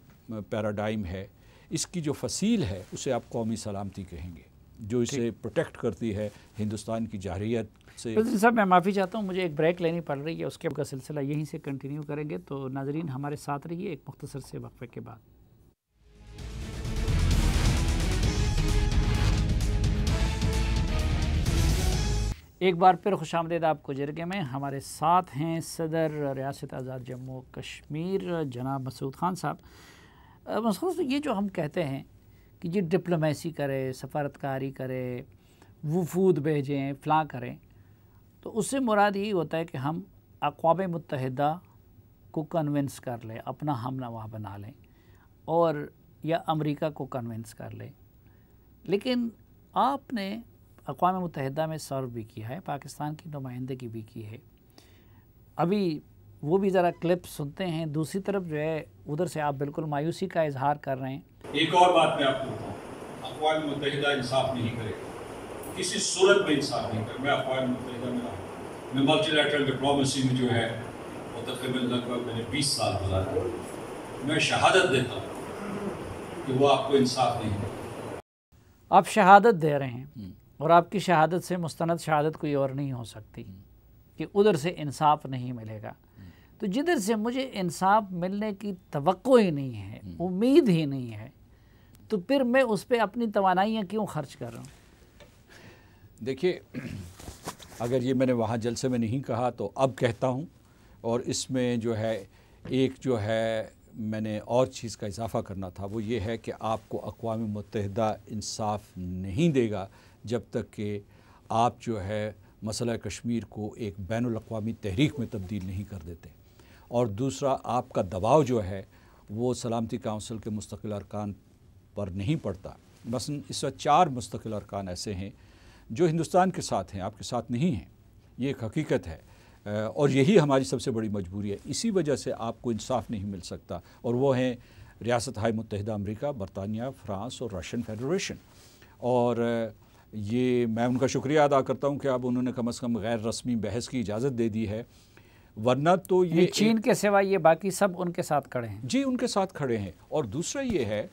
پیراڈائم ہے، اس کی جو فصیل ہے، اسے آپ قومی سلامتی کہیں گے، جو اسے پروٹیکٹ کرتی ہے ہندوستان کی جارحیت سے. صاحب میں معافی چاہتا ہوں، مجھے ایک بریک لینی پڑ رہی ہے، اس کے بعد سلسلہ یہیں سے کنٹینیو کریں گے. تو ناظرین ہمارے ساتھ رہیے ایک مختصر سے وقفے کے بعد. ایک بار پھر خوش آمدید آپ کو جرگے میں. ہمارے ساتھ ہیں صدر ریاست آزاد جموں کشمیر جناب مسعود خان صاحب. مسعود صاحب، یہ جو ہم کہتے ہیں کہ یہ ڈپلومیسی کرے، سفارتکاری کرے، وفود بھیجیں، فلاں کریں، تو اس سے مراد یہی ہوتا ہے کہ ہم اقوام متحدہ کو کنونس کر لیں، اپنا ہم نوا بنا لیں، اور یا امریکہ کو کنونس کر لیں. لیکن آپ نے اقوام متحدہ میں سرو بھی کیا ہے، پاکستان کی نمائندگی بھی کی ہے. ابھی وہ بھی ذرا کلپ سنتے ہیں. دوسری طرف جو ہے ادھر سے آپ بالکل مایوسی کا اظہار کر رہے ہیں. ایک اور بات میں آپ کو بتاؤں، اقوام متحدہ انصاف نہیں کرے گا، کسی صورت میں انصاف نہیں کرے. میں اقوام متحدہ میں رہا، میں ملٹی لیٹرل ڈپلومیسی میں جو ہے وہ تقریباً لگ بھگ میں نے 20 سال گزارے. میں شہادت دیتا ہوں کہ وہ آپ کو انصاف نہیں کرے. آپ شہادت دے رہے ہیں، اور آپ کی شہادت سے مستند شہادت کوئی اور نہیں ہو سکتی کہ ادھر سے انصاف نہیں ملے گا. تو جدھر سے مجھے انصاف ملنے کی توقع ہی نہیں ہے، امید ہی نہیں ہے، تو پھر میں اس پہ اپنی توانائیاں کیوں خرچ کر رہا ہوں؟ دیکھیے، اگر یہ میں نے وہاں جلسے میں نہیں کہا تو اب کہتا ہوں، اور اس میں جو ہے ایک جو ہے میں نے اور چیز کا اضافہ کرنا تھا، وہ یہ ہے کہ آپ کو اقوام متحدہ انصاف نہیں دے گا جب تک کہ آپ جو ہے مسئلہ کشمیر کو ایک بین الاقوامی تحریک میں تبدیل نہیں کر دیتے، اور دوسرا آپ کا دباؤ جو ہے وہ سلامتی کونسل کے مستقل ارکان پر نہیں پڑتا۔ مثلا اس وقت 4 مستقل ارکان ایسے ہیں جو ہندوستان کے ساتھ ہیں، آپ کے ساتھ نہیں ہیں، یہ ایک حقیقت ہے، اور یہی ہماری سب سے بڑی مجبوری ہے۔ اسی وجہ سے آپ کو انصاف نہیں مل سکتا، اور وہ ہیں ریاست ہائے متحدہ امریکہ، برطانیہ، فرانس اور رشین فیڈریشن۔ اور یہ میں ان کا شکریہ ادا کرتا ہوں کہ اب انہوں نے کم از کم غیر رسمی بحث کی اجازت دے دی ہے، ورنہ تو یہ چین کے سوا یہ باقی سب ان کے ساتھ کھڑے ہیں۔ جی، ان کے ساتھ کھڑے ہیں۔ اور دوسرا یہ ہے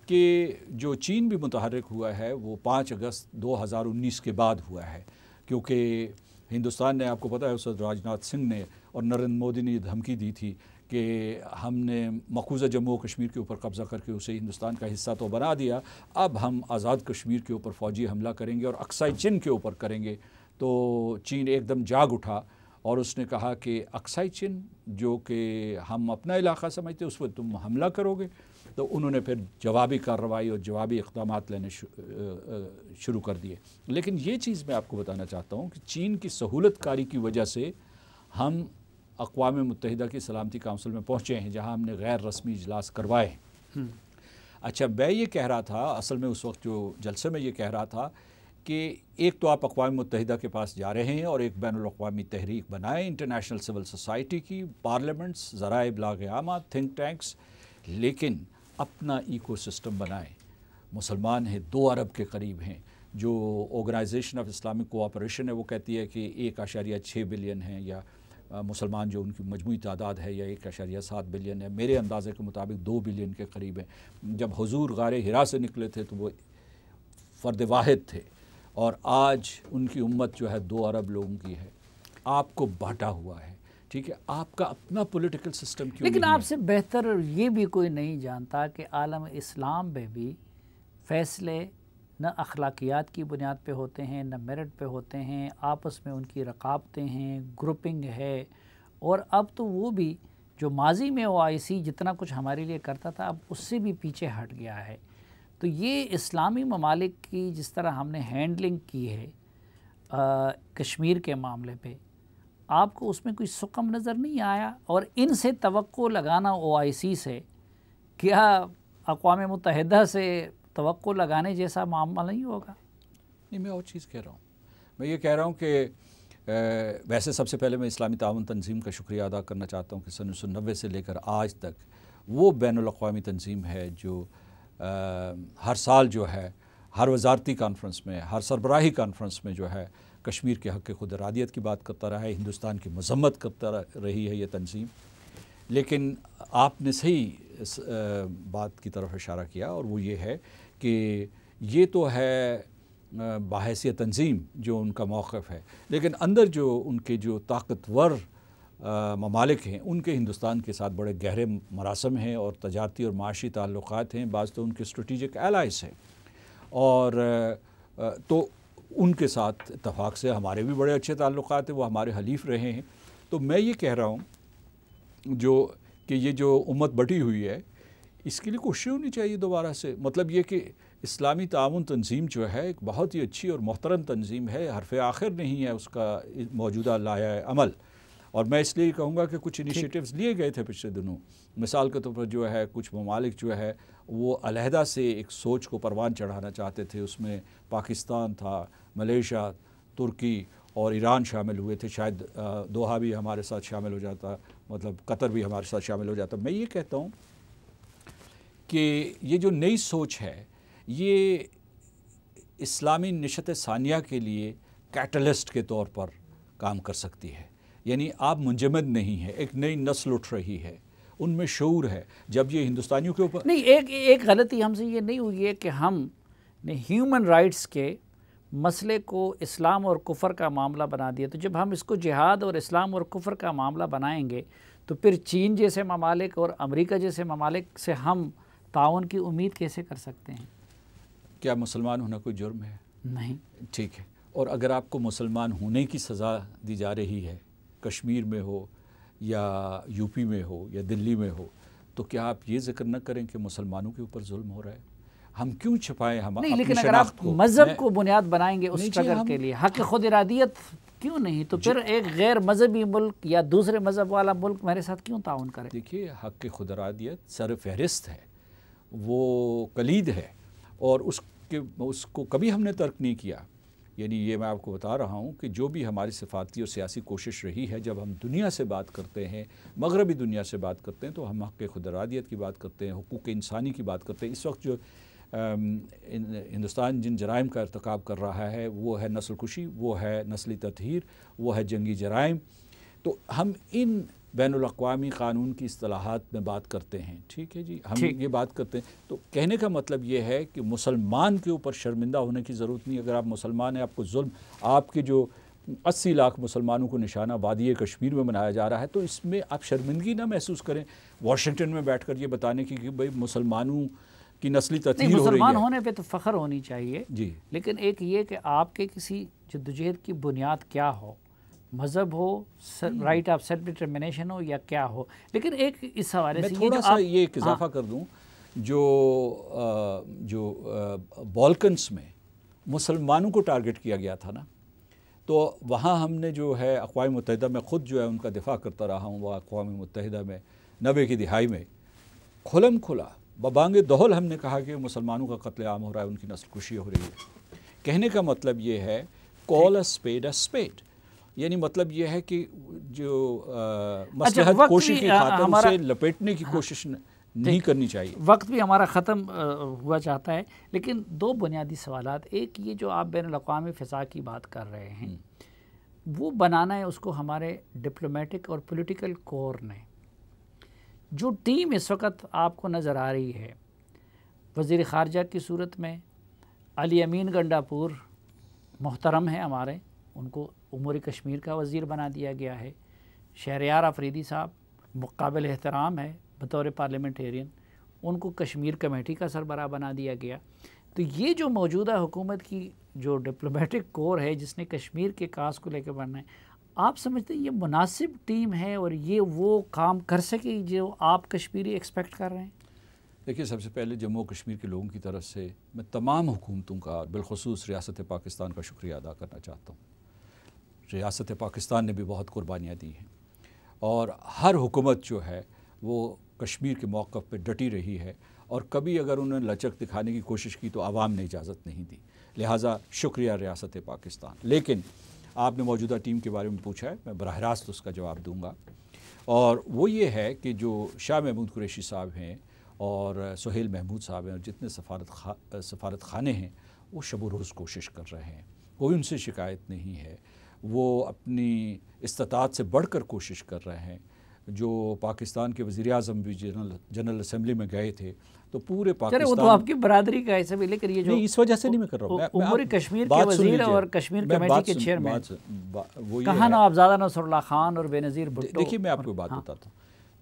کہ جو چین بھی متحرک ہوا ہے وہ 5 اگست 2019 کے بعد ہوا ہے، کیونکہ ہندوستان نے، آپ کو پتہ ہے اس وقت راج ناتھ سنگھ نے اور نریندر مودی نے یہ دھمکی دی تھی کہ ہم نے مقبوضہ جموں و کشمیر کے اوپر قبضہ کر کے اسے ہندوستان کا حصہ تو بنا دیا، اب ہم آزاد کشمیر کے اوپر فوجی حملہ کریں گے اور اقصی چین کے اوپر کریں گے۔ تو چین ایک دم جاگ اٹھا اور اس نے کہا کہ اقصی چین جو کہ ہم اپنا علاقہ سمجھتے اس پر تم حملہ کرو گے، تو انہوں نے پھر جوابی کارروائی اور جوابی اقدامات لینے شروع کر دیے۔ لیکن یہ چیز میں آپ کو بتانا چاہتا ہوں کہ چین کی سہولت کاری کی وجہ سے ہم اقوام متحدہ کی سلامتی کونسل میں پہنچے ہیں، جہاں ہم نے غیر رسمی اجلاس کروائے ہیں۔ اچھا، میں یہ کہہ رہا تھا، اصل میں اس وقت جو جلسے میں یہ کہہ رہا تھا کہ ایک تو آپ اقوام متحدہ کے پاس جا رہے ہیں اور ایک بین الاقوامی تحریک بنائیں، انٹرنیشنل سول سوسائٹی کی، پارلیمنٹس، ذرائع ابلاغ عامہ، تھنک ٹینکس، لیکن اپنا ایکو سسٹم بنائیں۔ مسلمان ہیں، 2 ارب کے قریب ہیں۔ جو آرگنائزیشن آف اسلامک کوآپریشن ہے وہ کہتی ہے کہ 1.6 بلین ہیں، یا مسلمان جو ان کی مجموعی تعداد ہے، یا 1.7 بلین ہے، میرے اندازے کے مطابق 2 بلین کے قریب ہیں۔ جب حضور غار حرا سے نکلے تھے تو وہ فرد واحد تھے، اور آج ان کی امت جو ہے 2 ارب لوگوں کی ہے۔ آپ کو بانٹا ہوا ہے، ٹھیک ہے، آپ کا اپنا پولیٹیکل سسٹم کیوں لیکن نہیں آپ سے بہتر یہ بھی کوئی نہیں جانتا کہ عالم اسلام میں بھی فیصلے نہ اخلاقیات کی بنیاد پہ ہوتے ہیں، نہ میرٹ پہ ہوتے ہیں، آپس میں ان کی رقابتیں ہیں، گروپنگ ہے، اور اب تو وہ بھی جو ماضی میں OIC جتنا کچھ ہمارے لیے کرتا تھا اب اس سے بھی پیچھے ہٹ گیا ہے۔ تو یہ اسلامی ممالک کی جس طرح ہم نے ہینڈلنگ کی ہے کشمیر کے معاملے پہ، آپ کو اس میں کوئی سقم نظر نہیں آیا؟ اور ان سے توقع لگانا OIC سے، کیا اقوام متحدہ سے توقع لگانے جیسا معاملہ نہیں ہوگا؟ نہیں، میں اور چیز کہہ رہا ہوں۔ میں یہ کہہ رہا ہوں کہ ویسے سب سے پہلے میں اسلامی تعاون تنظیم کا شکریہ ادا کرنا چاہتا ہوں کہ سن 1990 سے لے کر آج تک وہ بین الاقوامی تنظیم ہے جو ہر سال جو ہے ہر وزارتی کانفرنس میں، ہر سربراہی کانفرنس میں جو ہے کشمیر کے حق خود ارادیت کی بات کرتا رہا ہے، ہندوستان کی مذمت کرتا رہی ہے یہ تنظیم۔ لیکن آپ نے صحیح بات کی طرف اشارہ کیا، اور وہ یہ ہے کہ یہ تو ہے بحیثیت تنظیم جو ان کا موقف ہے، لیکن اندر جو ان کے جو طاقتور ممالک ہیں ان کے ہندوستان کے ساتھ بڑے گہرے مراسم ہیں اور تجارتی اور معاشی تعلقات ہیں، بعض تو ان کے اسٹریٹجک الائز ہیں، اور تو ان کے ساتھ اتفاق سے ہمارے بھی بڑے اچھے تعلقات ہیں، وہ ہمارے حلیف رہے ہیں۔ تو میں یہ کہہ رہا ہوں کہ یہ جو امت بٹی ہوئی ہے اس کے لیے کوشش ہونی چاہیے دوبارہ سے۔ مطلب یہ کہ اسلامی تعاون تنظیم جو ہے ایک بہت ہی اچھی اور محترم تنظیم ہے، حرف آخر نہیں ہے اس کا موجودہ لائحہ عمل، اور میں اس لیے کہوں گا کہ کچھ انیشیٹیوز لیے گئے تھے پچھلے دنوں۔ مثال کے طور پر جو ہے کچھ ممالک جو ہے وہ علیحدہ سے ایک سوچ کو پروان چڑھانا چاہتے تھے، اس میں پاکستان تھا، ملیشیا، ترکی اور ایران شامل ہوئے تھے، شاید دوحہ بھی ہمارے ساتھ شامل ہو جاتا، مطلب قطر بھی ہمارے ساتھ شامل ہو جاتا۔ میں یہ کہتا ہوں کہ یہ جو نئی سوچ ہے یہ اسلامی نشت ثانیہ کے لیے کیٹلسٹ کے طور پر کام کر سکتی ہے، یعنی آپ منجمد نہیں ہے، ایک نئی نسل اٹھ رہی ہے، ان میں شعور ہے۔ جب یہ ہندوستانیوں کے اوپر نہیں، ایک غلطی ہم سے یہ نہیں ہوئی ہے کہ ہم نے ہیومن رائٹس کے مسئلے کو اسلام اور کفر کا معاملہ بنا دیا، تو جب ہم اس کو جہاد اور اسلام اور کفر کا معاملہ بنائیں گے تو پھر چین جیسے ممالک اور امریکہ جیسے ممالک سے ہم تعاون کی امید کیسے کر سکتے ہیں؟ کیا مسلمان ہونا کوئی جرم ہے؟ نہیں. ٹھیک ہے، اور اگر آپ کو مسلمان ہونے کی سزا دی جا رہی ہے، کشمیر میں ہو یا یو پی میں ہو یا دلی میں ہو، تو کیا آپ یہ ذکر نہ کریں کہ مسلمانوں کے اوپر ظلم ہو رہا ہے؟ ہم کیوں چھپائیں ہم نہیں، اپنی لیکن اگر شناخت آپ کو؟ مذہب کو بنیاد بنائیں گے اس نہیں جی، اسٹرگل کے لیے، حق خود ارادیت کیوں نہیں؟ تو پھر ایک غیر مذہبی ملک یا دوسرے مذہب والا ملک میرے ساتھ کیوں تعاون کرے؟ دیکھیے، حق خود ارادیت سر فہرست ہے، وہ کلید ہے، اور اس کو کبھی ہم نے ترک نہیں کیا. یعنی یہ میں آپ کو بتا رہا ہوں کہ جو بھی ہماری سفارتی اور سیاسی کوشش رہی ہے، جب ہم دنیا سے بات کرتے ہیں، مغربی دنیا سے بات کرتے ہیں، تو ہم حق خود ارادیت کی بات کرتے ہیں، حقوق انسانی کی بات کرتے ہیں. اس وقت جو ہندوستان جن جرائم کا ارتکاب کر رہا ہے، وہ ہے نسل کشی، وہ ہے نسلی تطہیر، وہ ہے جنگی جرائم. تو ہم ان بین الاقوامی قانون کی اصطلاحات میں بات کرتے ہیں. ٹھیک ہے جی، ہم یہ بات کرتے ہیں. تو کہنے کا مطلب یہ ہے کہ مسلمان کے اوپر شرمندہ ہونے کی ضرورت نہیں. اگر آپ مسلمان ہیں، آپ کو ظلم، آپ کے جو 80 لاکھ مسلمانوں کو نشانہ وادی کشمیر میں منایا جا رہا ہے، تو اس میں آپ شرمندگی نہ محسوس کریں واشنگٹن میں بیٹھ کر یہ بتانے کی کہ بھئی مسلمانوں کی نسلی تطہیر ہو رہی ہے. مسلمان ہونے پہ تو فخر ہونی چاہیے جی، لیکن ایک یہ کہ آپ کے کسی جدوجہد کی بنیاد کیا ہو، مذہب ہو، رائٹ آف سیلف ڈٹرمنیشن ہو یا کیا ہو. لیکن ایک اس حوالے سے میں تھوڑا سا یہ ایک اضافہ کر دوں، جو بالکنس میں مسلمانوں کو ٹارگٹ کیا گیا تھا نا، تو وہاں ہم نے جو ہے اقوام متحدہ میں خود جو ہے ان کا دفاع کرتا رہا ہوں. وہ اقوام متحدہ میں 90 کی دہائی میں کھلم کھلا ببانگ دہل ہم نے کہا کہ مسلمانوں کا قتل عام ہو رہا ہے، ان کی نسل کشی ہو رہی ہے. کہنے کا مطلب یہ ہے کال اے اسپیڈ اے اسپیڈ. یعنی مطلب یہ ہے کہ جو مصلحت کوشی کی خاطر اسے لپیٹنے کی کوشش نہیں کرنی چاہیے. وقت بھی ہمارا ختم ہوا چاہتا ہے، لیکن دو بنیادی سوالات. ایک یہ جو آپ بین الاقوامی فضا کی بات کر رہے ہیں، وہ بنانا ہے اس کو ہمارے ڈپلومیٹک اور پولیٹیکل کور نے. جو ٹیم اس وقت آپ کو نظر آ رہی ہے وزیر خارجہ کی صورت میں، علی امین گنڈاپور محترم ہیں ہمارے، ان کو امور کشمیر کا وزیر بنا دیا گیا ہے. شہریار افریدی صاحب قابل احترام ہے بطور پارلیمنٹیرین، ان کو کشمیر کمیٹی کا سربراہ بنا دیا گیا. تو یہ جو موجودہ حکومت کی جو ڈپلومیٹک کور ہے جس نے کشمیر کے کاس کو لے کے بڑھنا ہے، آپ سمجھتے ہیں یہ مناسب ٹیم ہے اور یہ وہ کام کر سکے جو آپ کشمیری ایکسپیکٹ کر رہے ہیں؟ دیکھیے، سب سے پہلے جموں کشمیر کے لوگوں کی طرف سے میں تمام حکومتوں کا، بالخصوص ریاست پاکستان کا شکریہ ادا کرنا چاہتا ہوں. ریاست پاکستان نے بھی بہت قربانیاں دی ہیں، اور ہر حکومت جو ہے وہ کشمیر کے موقف پہ ڈٹی رہی ہے، اور کبھی اگر انہوں نے لچک دکھانے کی کوشش کی تو عوام نے اجازت نہیں دی. لہٰذا شکریہ ریاست پاکستان. لیکن آپ نے موجودہ ٹیم کے بارے میں پوچھا ہے، میں براہ راست اس کا جواب دوں گا، اور وہ یہ ہے کہ جو شاہ محمود قریشی صاحب ہیں اور سہیل محمود صاحب ہیں اور جتنے سفارت خانے ہیں، وہ شب و روز کوشش کر رہے ہیں. کوئی ان سے شکایت نہیں ہے. وہ اپنی استطاعت سے بڑھ کر کوشش کر رہے ہیں. جو پاکستان کے وزیر اعظم بھی جنرل اسمبلی میں گئے تھے، تو پورے پاکستان، وہ تو آپ کی برادری کا ہے، لیکن یہ جو نہیں، اس وجہ سے نہیں میں کر رہا ہوں. امور کشمیر کے وزیر اور کشمیر کمیٹی کے چیئرمین کہاں نوابزادہ نصر اللہ خان اور بے نظیر بھٹو. دیکھیے، میں آپ کو بات بتاتا ہوں.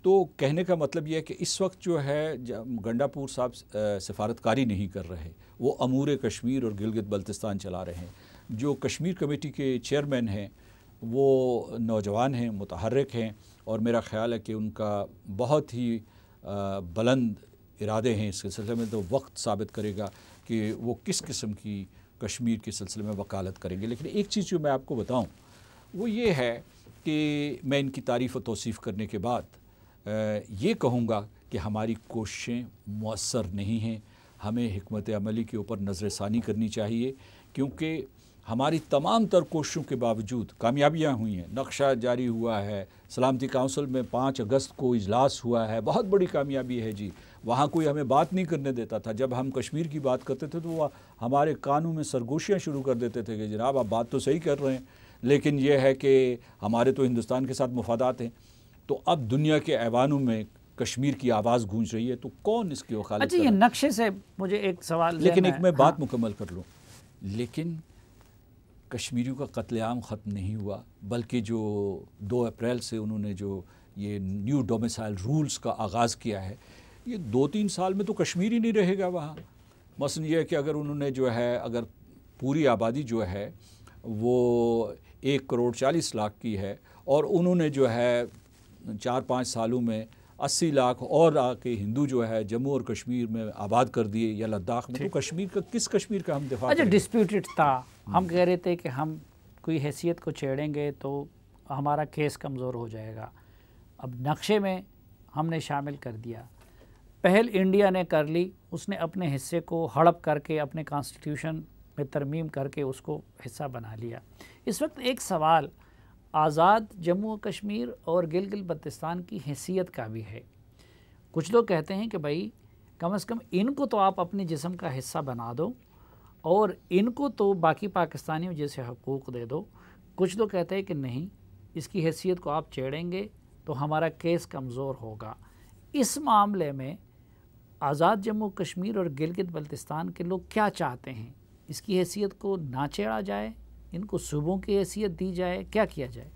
تو کہنے کا مطلب یہ ہے کہ اس وقت جو ہے گنڈاپور صاحب سفارتکاری نہیں کر رہے، وہ امور کشمیر اور گلگت بلتستان چلا رہے ہیں. جو کشمیر کمیٹی کے چیئرمین ہیں وہ نوجوان ہیں، متحرک ہیں، اور میرا خیال ہے کہ ان کا بہت ہی بلند ارادے ہیں اس کے سلسلے میں. تو وقت ثابت کرے گا کہ وہ کس قسم کی کشمیر کے سلسلے میں وکالت کریں گے. لیکن ایک چیز جو میں آپ کو بتاؤں وہ یہ ہے کہ میں ان کی تعریف و توصیف کرنے کے بعد یہ کہوں گا کہ ہماری کوششیں مؤثر نہیں ہیں. ہمیں حکمت عملی کے اوپر نظر ثانی کرنی چاہیے، کیونکہ ہماری تمام تر کوششوں کے باوجود کامیابیاں ہوئی ہیں. نقشہ جاری ہوا ہے، سلامتی کونسل میں 5 اگست کو اجلاس ہوا ہے، بہت بڑی کامیابی ہے جی. وہاں کوئی ہمیں بات نہیں کرنے دیتا تھا. جب ہم کشمیر کی بات کرتے تھے تو وہ ہمارے کانوں میں سرگوشیاں شروع کر دیتے تھے کہ جناب آپ بات تو صحیح کر رہے ہیں، لیکن یہ ہے کہ ہمارے تو ہندوستان کے ساتھ مفادات ہیں. تو اب دنیا کے ایوانوں میں کشمیر کی آواز گونج رہی ہے، تو کون اس کی وکالت اچھا، یہ نقشے سے مجھے ایک سوال، لیکن ایک میں بات مکمل کر لوں. لیکن کشمیریوں کا قتل عام ختم نہیں ہوا، بلکہ جو 2 اپریل سے انہوں نے جو یہ نیو ڈومیسائل رولز کا آغاز کیا ہے، یہ 2-3 سال میں تو کشمیر ہی نہیں رہے گا وہاں۔ مثلا یہ ہے کہ اگر انہوں نے جو ہے اگر پوری آبادی جو ہے وہ 1,40,00,000 کی ہے اور انہوں نے جو ہے 4-5 سالوں میں 80 لاکھ اور آ کے ہندو جو ہے جموں اور کشمیر میں آباد کر دیے یا لداخ میں، تو کشمیر کا کس کشمیر کا ہم دفاع کریں؟ ڈسپیوٹڈ تھا، ہم کہہ رہے تھے کہ ہم کوئی حیثیت کو چھیڑیں گے تو ہمارا کیس کمزور ہو جائے گا، اب نقشے میں ہم نے شامل کر دیا، پہل انڈیا نے کر لی، اس نے اپنے حصے کو ہڑپ کر کے اپنے کانسٹیٹیوشن میں ترمیم کر کے اس کو حصہ بنا لیا۔ اس وقت ایک سوال آزاد جموں و کشمیر اور گلگت بلتستان کی حیثیت کا بھی ہے۔ کچھ لوگ کہتے ہیں کہ بھائی کم از کم ان کو تو آپ اپنے جسم کا حصہ بنا دو اور ان کو تو باقی پاکستانیوں جیسے حقوق دے دو۔ کچھ لوگ کہتے ہیں کہ نہیں، اس کی حیثیت کو آپ چھیڑیں گے تو ہمارا کیس کمزور ہوگا۔ اس معاملے میں آزاد جموں کشمیر اور گلگت بلتستان کے لوگ کیا چاہتے ہیں؟ اس کی حیثیت کو نہ چھیڑا جائے، ان کو صوبوں کی حیثیت دی جائے، کیا کیا جائے؟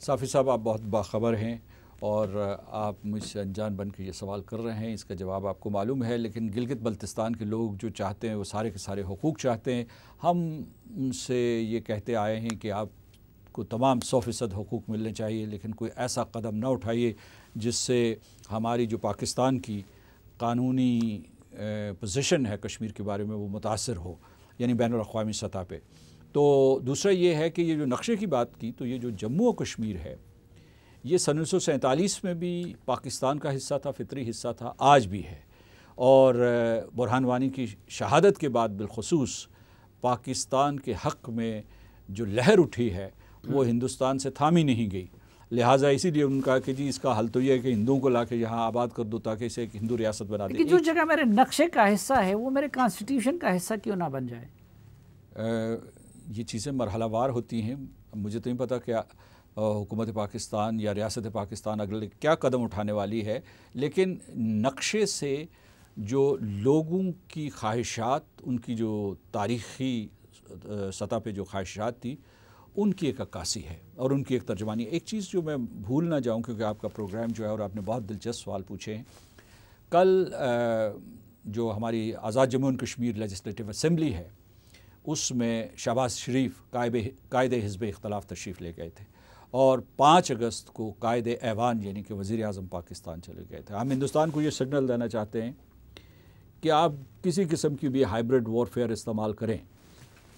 صافی صاحب، آپ بہت باخبر ہیں اور آپ مجھ سے انجان بن کے یہ سوال کر رہے ہیں، اس کا جواب آپ کو معلوم ہے، لیکن گلگت بلتستان کے لوگ جو چاہتے ہیں وہ سارے کے سارے حقوق چاہتے ہیں۔ ہم ان سے یہ کہتے آئے ہیں کہ آپ کو تمام 100% حقوق ملنے چاہیے، لیکن کوئی ایسا قدم نہ اٹھائیے جس سے ہماری جو پاکستان کی قانونی پوزیشن ہے کشمیر کے بارے میں وہ متاثر ہو، یعنی بین الاقوامی سطح پہ۔ تو دوسرا یہ ہے کہ یہ جو نقشے کی بات کی، تو یہ جو جموں و کشمیر ہے یہ 1947 میں بھی پاکستان کا حصہ تھا، فطری حصہ تھا، آج بھی ہے، اور برہان وانی کی شہادت کے بعد بالخصوص پاکستان کے حق میں جو لہر اٹھی ہے وہ ہندوستان سے تھامی نہیں گئی، لہٰذا اسی لیے ان کا کہ جی اس کا حل تو یہ ہے کہ ہندوؤں کو لا کے یہاں آباد کر دو تاکہ اسے ایک ہندو ریاست بنا دیں۔ جو جگہ میرے نقشے کا حصہ ہے وہ میرے کانسٹیٹیوشن کا حصہ کیوں نہ بن جائے؟ یہ چیزیں مرحلہ وار ہوتی ہیں، مجھے تو نہیں پتہ کہ حکومت پاکستان یا ریاست پاکستان اگلے کیا قدم اٹھانے والی ہے، لیکن نقشے سے جو لوگوں کی خواہشات، ان کی جو تاریخی سطح پہ جو خواہشات تھی، ان کی ایک عکاسی ہے اور ان کی ایک ترجمانی ہے۔ ایک چیز جو میں بھول نہ جاؤں کیونکہ آپ کا پروگرام جو ہے اور آپ نے بہت دلچسپ سوال پوچھے ہیں، کل جو ہماری آزاد جموں و کشمیر لیجسلیٹو اسمبلی ہے اس میں شہباز شریف قائد حزب اختلاف تشریف لے گئے تھے اور 5 اگست کو قائد ایوان یعنی کہ وزیر اعظم پاکستان چلے گئے تھے۔ ہم ہندوستان کو یہ سگنل دینا چاہتے ہیں کہ آپ کسی قسم کی بھی ہائبرڈ وارفیئر استعمال کریں،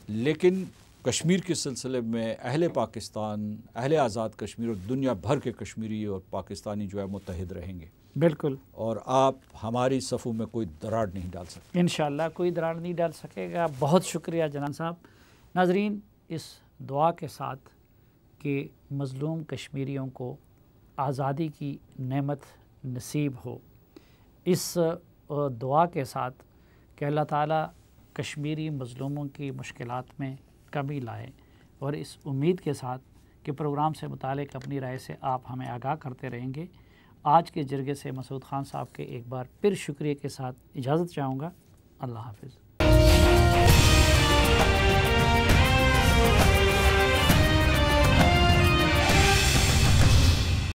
لیکن کشمیر کے سلسلے میں اہل پاکستان، اہل آزاد کشمیر اور دنیا بھر کے کشمیری اور پاکستانی جو ہے متحد رہیں گے، بالکل، اور آپ ہماری صفوں میں کوئی دراڑ نہیں ڈال سکتے۔ انشاءاللہ کوئی دراڑ نہیں ڈال سکے گا۔ بہت شکریہ جنان صاحب۔ ناظرین، اس دعا کے ساتھ کہ مظلوم کشمیریوں کو آزادی کی نعمت نصیب ہو، اس دعا کے ساتھ کہ اللہ تعالیٰ کشمیری مظلوموں کی مشکلات میں کمی لائے، اور اس امید کے ساتھ کہ پروگرام سے متعلق اپنی رائے سے آپ ہمیں آگاہ کرتے رہیں گے، آج کے جرگے سے مسعود خان صاحب کے ایک بار پھر شکریہ کے ساتھ اجازت چاہوں گا۔ اللہ حافظ۔